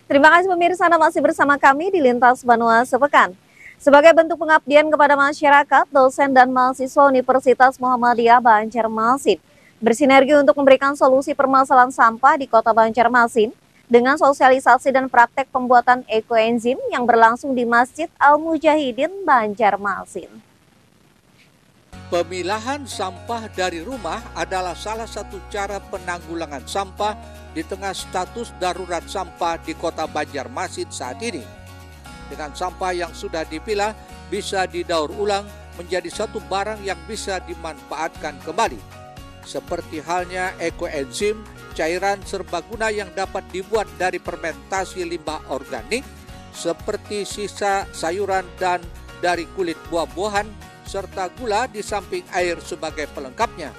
Terima kasih pemirsa, Anda masih bersama kami di Lintas Banua Sepekan. Sebagai bentuk pengabdian kepada masyarakat, dosen dan mahasiswa Universitas Muhammadiyah Banjarmasin bersinergi untuk memberikan solusi permasalahan sampah di Kota Banjarmasin dengan sosialisasi dan praktek pembuatan ekoenzim yang berlangsung di Masjid Al-Mujahidin Banjarmasin. Pemilahan sampah dari rumah adalah salah satu cara penanggulangan sampah di tengah status darurat sampah di Kota Banjarmasin saat ini. Dengan sampah yang sudah dipilah bisa didaur ulang menjadi satu barang yang bisa dimanfaatkan kembali. Seperti halnya ekoenzim, cairan serbaguna yang dapat dibuat dari fermentasi limbah organik seperti sisa sayuran dan dari kulit buah-buahan serta gula di samping air sebagai pelengkapnya.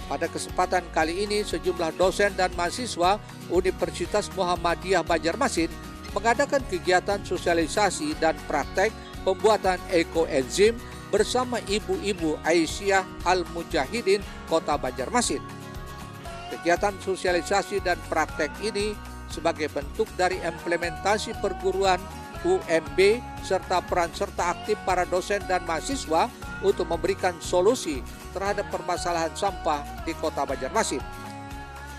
Pada kesempatan kali ini, sejumlah dosen dan mahasiswa Universitas Muhammadiyah Banjarmasin mengadakan kegiatan sosialisasi dan praktek pembuatan ekoenzim bersama Ibu-Ibu Aisyah Al-Mujahidin Kota Banjarmasin. Kegiatan sosialisasi dan praktek ini sebagai bentuk dari implementasi perguruan UMB serta peran serta aktif para dosen dan mahasiswa untuk memberikan solusi terhadap permasalahan sampah di Kota Banjarmasin.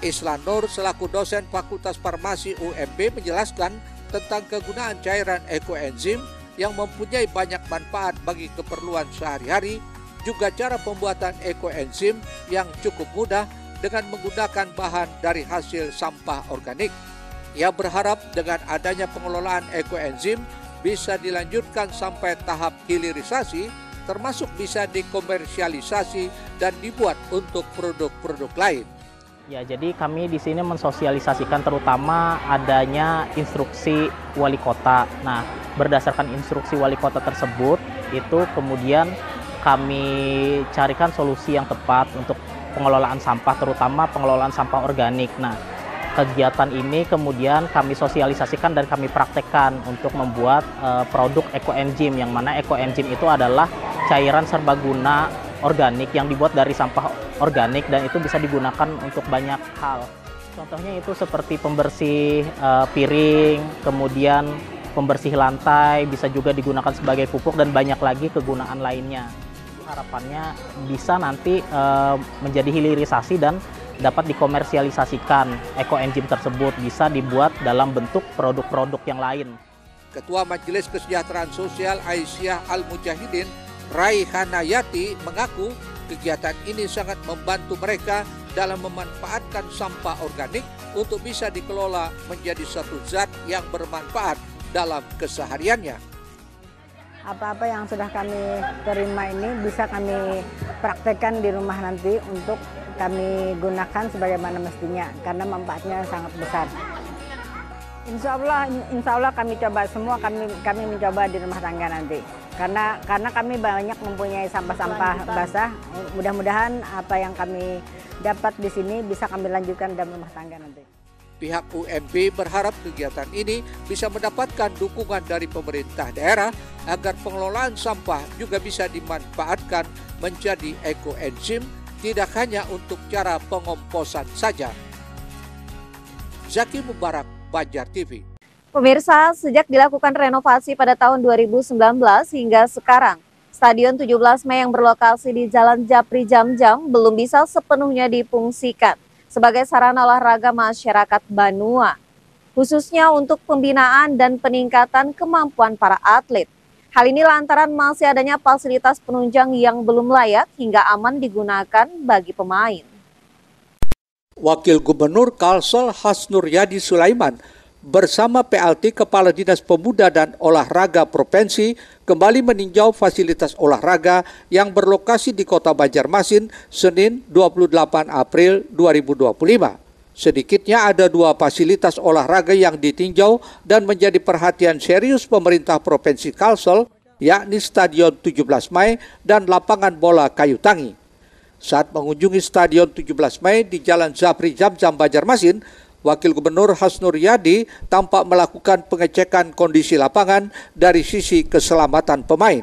Islan Nur selaku dosen Fakultas Farmasi UMB menjelaskan tentang kegunaan cairan ekoenzim yang mempunyai banyak manfaat bagi keperluan sehari-hari, juga cara pembuatan ekoenzim yang cukup mudah dengan menggunakan bahan dari hasil sampah organik. Ia berharap dengan adanya pengelolaan ekoenzim bisa dilanjutkan sampai tahap hilirisasi, termasuk bisa dikomersialisasi dan dibuat untuk produk-produk lain. Ya, jadi kami di sini mensosialisasikan terutama adanya instruksi wali kota. Nah, berdasarkan instruksi wali kota tersebut, itu kemudian kami carikan solusi yang tepat untuk pengelolaan sampah, terutama pengelolaan sampah organik. Nah, kegiatan ini kemudian kami sosialisasikan dan kami praktekkan untuk membuat produk ekoenzim, yang mana ekoenzim itu adalah cairan serbaguna organik yang dibuat dari sampah organik dan itu bisa digunakan untuk banyak hal. Contohnya itu seperti pembersih piring, kemudian pembersih lantai, bisa juga digunakan sebagai pupuk dan banyak lagi kegunaan lainnya. Harapannya bisa nanti menjadi hilirisasi dan dapat dikomersialisasikan. Ekoenzim tersebut bisa dibuat dalam bentuk produk-produk yang lain. Ketua Majelis Kesejahteraan Sosial Aisyah Al-Mujahidin Raihanayati mengaku kegiatan ini sangat membantu mereka dalam memanfaatkan sampah organik untuk bisa dikelola menjadi satu zat yang bermanfaat dalam kesehariannya. Apa-apa yang sudah kami terima ini bisa kami praktekkan di rumah nanti untuk kami gunakan sebagaimana mestinya karena manfaatnya sangat besar. Insya Allah kami coba semua, kami mencoba di rumah tangga nanti. Karena kami banyak mempunyai sampah-sampah basah, mudah-mudahan apa yang kami dapat di sini bisa kami lanjutkan dalam rumah tangga nanti. Pihak UMB berharap kegiatan ini bisa mendapatkan dukungan dari pemerintah daerah agar pengelolaan sampah juga bisa dimanfaatkan menjadi ekoenzim, tidak hanya untuk cara pengomposan saja. Zaki Mubarak, Banjar TV. Pemirsa, sejak dilakukan renovasi pada tahun 2019 hingga sekarang, Stadion 17 Mei yang berlokasi di Jalan Japri Jamjam belum bisa sepenuhnya difungsikan sebagai sarana olahraga masyarakat Banua, khususnya untuk pembinaan dan peningkatan kemampuan para atlet. Hal ini lantaran masih adanya fasilitas penunjang yang belum layak hingga aman digunakan bagi pemain. Wakil Gubernur Kalsel Hasnur Yadi Sulaiman bersama PLT Kepala Dinas Pemuda dan Olahraga Provinsi kembali meninjau fasilitas olahraga yang berlokasi di Kota Banjarmasin Senin 28 April 2025. Sedikitnya ada 2 fasilitas olahraga yang ditinjau dan menjadi perhatian serius pemerintah Provinsi Kalsel, yakni Stadion 17 Mei dan lapangan bola Kayu Tangi. Saat mengunjungi Stadion 17 Mei di Jalan Japri Jamjam Banjarmasin, Wakil Gubernur Hasnur Yadi tampak melakukan pengecekan kondisi lapangan dari sisi keselamatan pemain.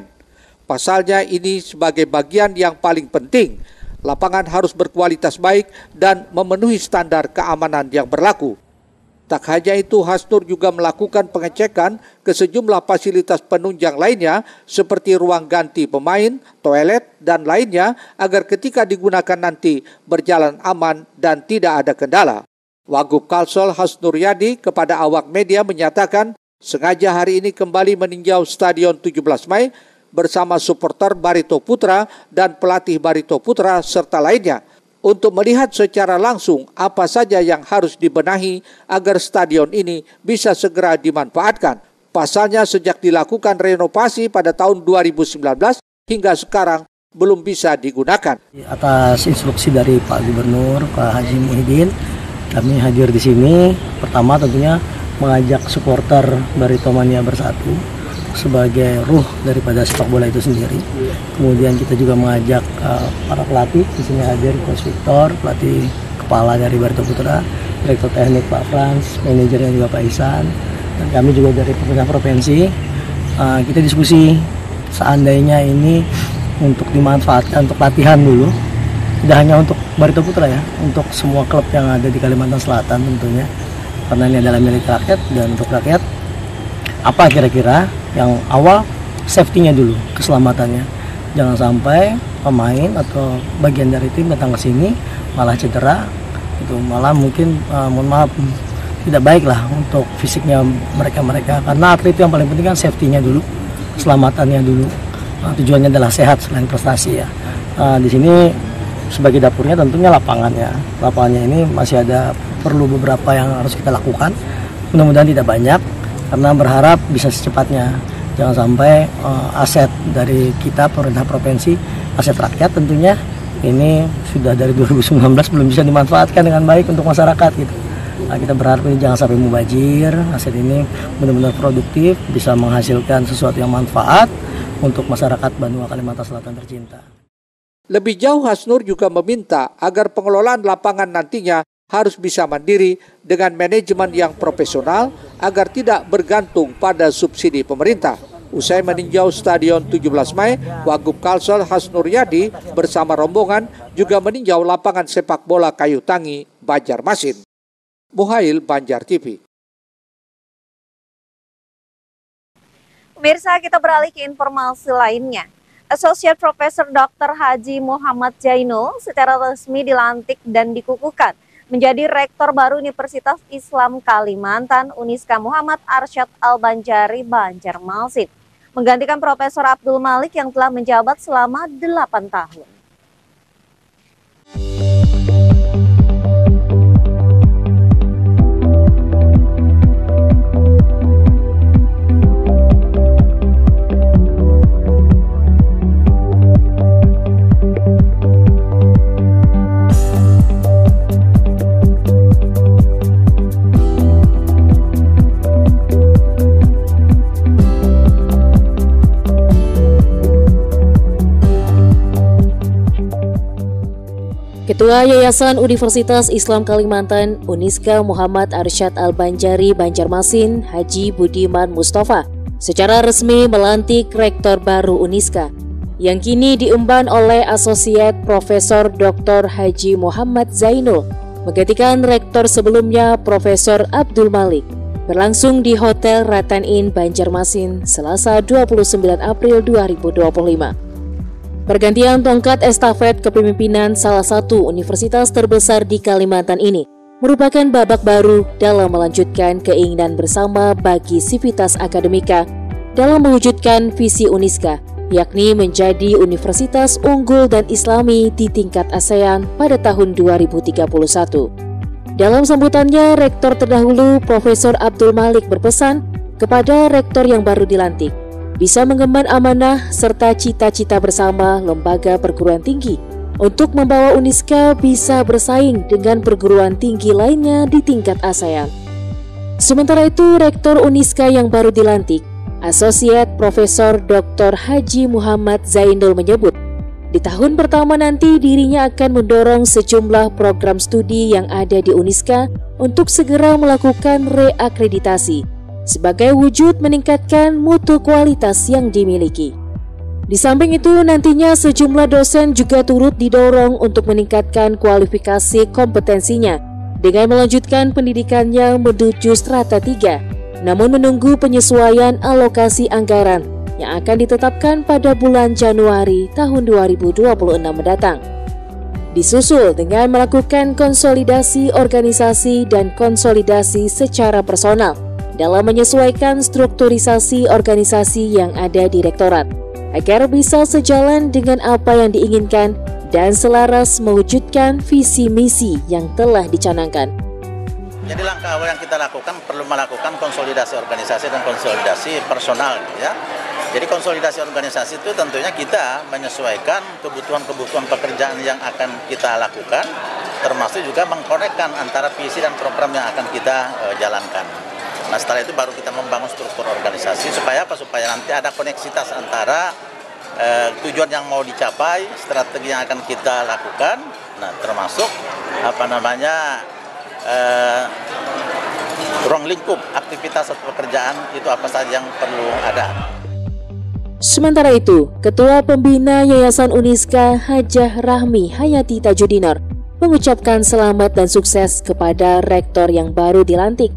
Pasalnya ini sebagai bagian yang paling penting. Lapangan harus berkualitas baik dan memenuhi standar keamanan yang berlaku. Tak hanya itu, Hasnur juga melakukan pengecekan ke sejumlah fasilitas penunjang lainnya seperti ruang ganti pemain, toilet, dan lainnya agar ketika digunakan nanti berjalan aman dan tidak ada kendala. Wagub Kalsel Hasnur Yadi kepada awak media menyatakan sengaja hari ini kembali meninjau Stadion 17 Mei bersama supporter Barito Putra dan pelatih Barito Putra serta lainnya untuk melihat secara langsung apa saja yang harus dibenahi agar stadion ini bisa segera dimanfaatkan. Pasalnya sejak dilakukan renovasi pada tahun 2019 hingga sekarang belum bisa digunakan. Atas instruksi dari Pak Gubernur, Pak Haji Muhyiddin, kami hadir di sini. Pertama tentunya mengajak supporter Barito Mania Bersatu sebagai ruh daripada sepak bola itu sendiri. Kemudian kita juga mengajak para pelatih di sini hadir, Coach Victor, pelatih kepala dari Barito Putra, Direktur Teknik Pak Frans, manajernya juga Pak Ihsan, dan kami juga dari pemerintah provinsi. Kita diskusi seandainya ini untuk dimanfaatkan untuk latihan dulu, tidak hanya untuk Barito Putra ya, untuk semua klub yang ada di Kalimantan Selatan tentunya, karena ini adalah milik rakyat dan untuk rakyat. Apa kira-kira yang awal safety-nya dulu, keselamatannya. Jangan sampai pemain atau bagian dari tim datang ke sini malah cedera, itu malah mungkin mohon maaf tidak baik lah untuk fisiknya mereka. Karena atlet itu yang paling penting kan safety-nya dulu, keselamatannya dulu. Tujuannya adalah sehat selain prestasi ya. Di sini sebagai dapurnya tentunya lapangannya. Lapangannya ini masih ada perlu beberapa yang harus kita lakukan. Mudah-mudahan tidak banyak. Karena berharap bisa secepatnya, jangan sampai aset dari kita pemerintah provinsi, aset rakyat tentunya ini sudah dari 2019 belum bisa dimanfaatkan dengan baik untuk masyarakat gitu. Nah, kita berharap ini jangan sampai mubazir, aset ini benar-benar produktif, bisa menghasilkan sesuatu yang manfaat untuk masyarakat Banua Kalimantan Selatan tercinta. Lebih jauh, Hasnur juga meminta agar pengelolaan lapangan nantinya harus bisa mandiri dengan manajemen yang profesional agar tidak bergantung pada subsidi pemerintah. Usai meninjau Stadion 17 Mei, Wagub Kalsel Hasnur Yadi bersama rombongan juga meninjau lapangan sepak bola Kayu Tangi, Banjarmasin. Muhail, Banjar TV. Pemirsa, kita beralih ke informasi lainnya. Associate Professor Dr. Haji Muhammad Zainul secara resmi dilantik dan dikukuhkan menjadi Rektor baru Universitas Islam Kalimantan Uniska Muhammad Arsyad Al-Banjari Banjarmasin, menggantikan Profesor Abdul Malik yang telah menjabat selama 8 tahun. Ketua Yayasan Universitas Islam Kalimantan Uniska Muhammad Arsyad Al-Banjari Banjarmasin Haji Budiman Mustafa secara resmi melantik Rektor baru Uniska yang kini diemban oleh Asosiat Profesor Dr. Haji Muhammad Zainul menggantikan Rektor sebelumnya Profesor Abdul Malik, berlangsung di Hotel Ratan Inn Banjarmasin Selasa 29 April 2025. Pergantian tongkat estafet kepemimpinan salah satu universitas terbesar di Kalimantan ini merupakan babak baru dalam melanjutkan keinginan bersama bagi sivitas akademika dalam mewujudkan visi Uniska, yakni menjadi universitas unggul dan islami di tingkat ASEAN pada tahun 2031. Dalam sambutannya, Rektor terdahulu Profesor Abdul Malik berpesan kepada Rektor yang baru dilantik bisa mengemban amanah serta cita-cita bersama lembaga perguruan tinggi untuk membawa Uniska bisa bersaing dengan perguruan tinggi lainnya di tingkat ASEAN. Sementara itu, Rektor Uniska yang baru dilantik, Asosiat Profesor Dr. Haji Muhammad Zainul menyebut, di tahun pertama nanti dirinya akan mendorong sejumlah program studi yang ada di Uniska untuk segera melakukan reakreditasi sebagai wujud meningkatkan mutu kualitas yang dimiliki. Di samping itu, nantinya sejumlah dosen juga turut didorong untuk meningkatkan kualifikasi kompetensinya dengan melanjutkan pendidikannya menuju strata 3, namun menunggu penyesuaian alokasi anggaran yang akan ditetapkan pada bulan Januari tahun 2026 mendatang. Disusul dengan melakukan konsolidasi organisasi dan konsolidasi secara personal dalam menyesuaikan strukturisasi organisasi yang ada di Rektorat, agar bisa sejalan dengan apa yang diinginkan dan selaras mewujudkan visi misi yang telah dicanangkan. Jadi langkah awal yang kita lakukan perlu melakukan konsolidasi organisasi dan konsolidasi personal, ya. Jadi konsolidasi organisasi itu tentunya kita menyesuaikan kebutuhan-kebutuhan pekerjaan yang akan kita lakukan, termasuk juga mengkonekkan antara visi dan program yang akan kita jalankan. Nah, setelah itu baru kita membangun struktur organisasi supaya apa? Supaya nanti ada koneksitas antara tujuan yang mau dicapai, strategi yang akan kita lakukan, nah termasuk ruang lingkup aktivitas atau pekerjaan itu apa saja yang perlu ada. Sementara itu, Ketua Pembina Yayasan Uniska Hajah Rahmi Hayati Tajudinor mengucapkan selamat dan sukses kepada rektor yang baru dilantik,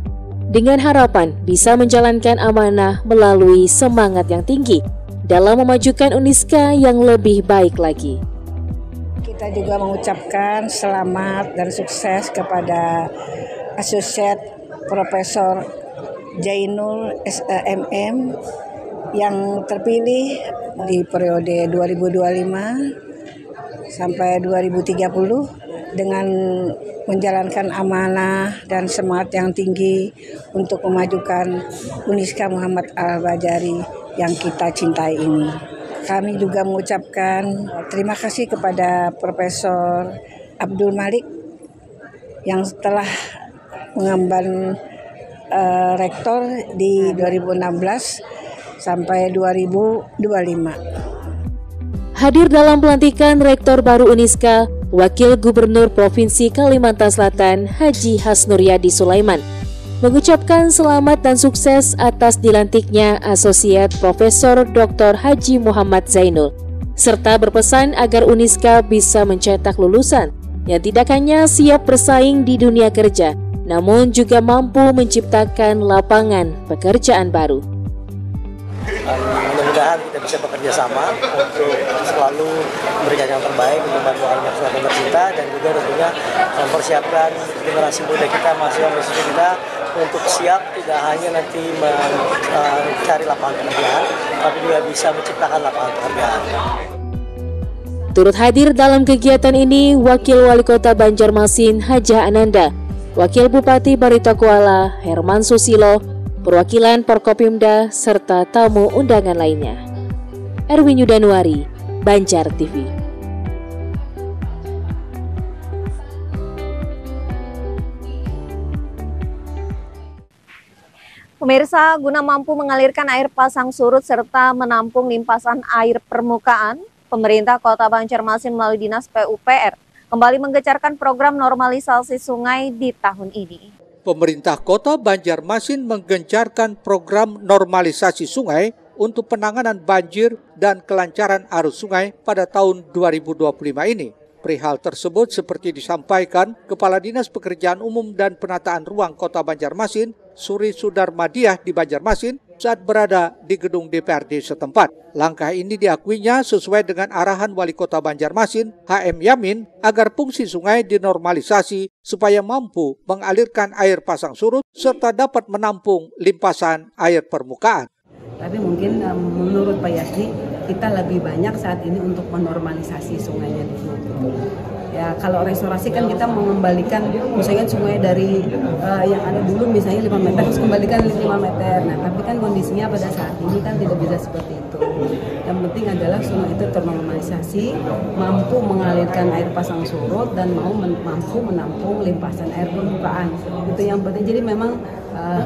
dengan harapan bisa menjalankan amanah melalui semangat yang tinggi dalam memajukan Uniska yang lebih baik lagi. Kita juga mengucapkan selamat dan sukses kepada Asosiat Profesor Jainul MM yang terpilih di periode 2025 sampai 2030 dengan menjalankan amanah dan semangat yang tinggi untuk memajukan Uniska Muhammad Al-Bajari yang kita cintai ini. Kami juga mengucapkan terima kasih kepada Profesor Abdul Malik yang telah mengemban rektor di 2016 sampai 2025. Hadir dalam pelantikan Rektor baru Uniska, Wakil Gubernur Provinsi Kalimantan Selatan Haji Hasnuryadi Sulaiman mengucapkan selamat dan sukses atas dilantiknya Asosiat Profesor Dr. Haji Muhammad Zainul, serta berpesan agar Uniska bisa mencetak lulusan yang tidak hanya siap bersaing di dunia kerja, namun juga mampu menciptakan lapangan pekerjaan baru. Mudah-mudahan kita bisa bekerja sama untuk selalu memberikan yang terbaik untuk bantuan masyarakat tercinta, dan juga tentunya mempersiapkan generasi muda kita, mahasiswa kita untuk siap tidak hanya nanti mencari lapangan pekerjaan, tapi juga bisa menciptakan lapangan pekerjaan. Turut hadir dalam kegiatan ini Wakil Wali Kota Banjarmasin Hajah Ananda, Wakil Bupati Barito Kuala Herman Susilo, perwakilan Forkopimda, serta tamu undangan lainnya. Erwin Yudanuari, Banjar TV. Pemirsa, guna mampu mengalirkan air pasang surut serta menampung limpasan air permukaan, pemerintah Kota Banjarmasin melalui Dinas PUPR kembali menggencarkan program normalisasi sungai di tahun ini. Pemerintah Kota Banjarmasin menggencarkan program normalisasi sungai untuk penanganan banjir dan kelancaran arus sungai pada tahun 2025 ini. Perihal tersebut seperti disampaikan Kepala Dinas Pekerjaan Umum dan Penataan Ruang Kota Banjarmasin, Suri Sudarmadiah di Banjarmasin saat berada di gedung DPRD setempat. Langkah ini diakuinya sesuai dengan arahan Wali Kota Banjarmasin, HM Yamin, agar fungsi sungai dinormalisasi supaya mampu mengalirkan air pasang surut serta dapat menampung limpasan air permukaan. Tapi mungkin menurut Pak Yasdi, kita lebih banyak saat ini untuk menormalisasi sungainya dulu. Ya, kalau restorasi kan kita mengembalikan misalnya sungai dari yang ada dulu misalnya 5 meter terus kembalikan 5 meter. Nah, tapi kan kondisinya pada saat ini kan tidak bisa seperti itu. Yang penting adalah sungai itu ternormalisasi, mampu mengalirkan air pasang surut dan mampu menampung limpasan air permukaan. Itu yang penting. Jadi memang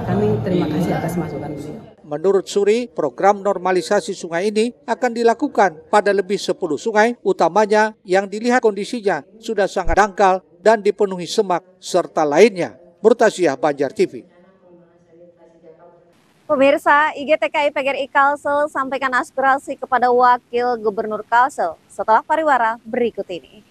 kami terima kasih atas masukan beliau. Menurut Suri, program normalisasi sungai ini akan dilakukan pada lebih 10 sungai, utamanya yang dilihat kondisinya sudah sangat dangkal dan dipenuhi semak serta lainnya. Murtasyah, Banjar TV. Pemirsa, IGTKI PGRI Kalsel sampaikan aspirasi kepada Wakil Gubernur Kalsel setelah pariwara berikut ini.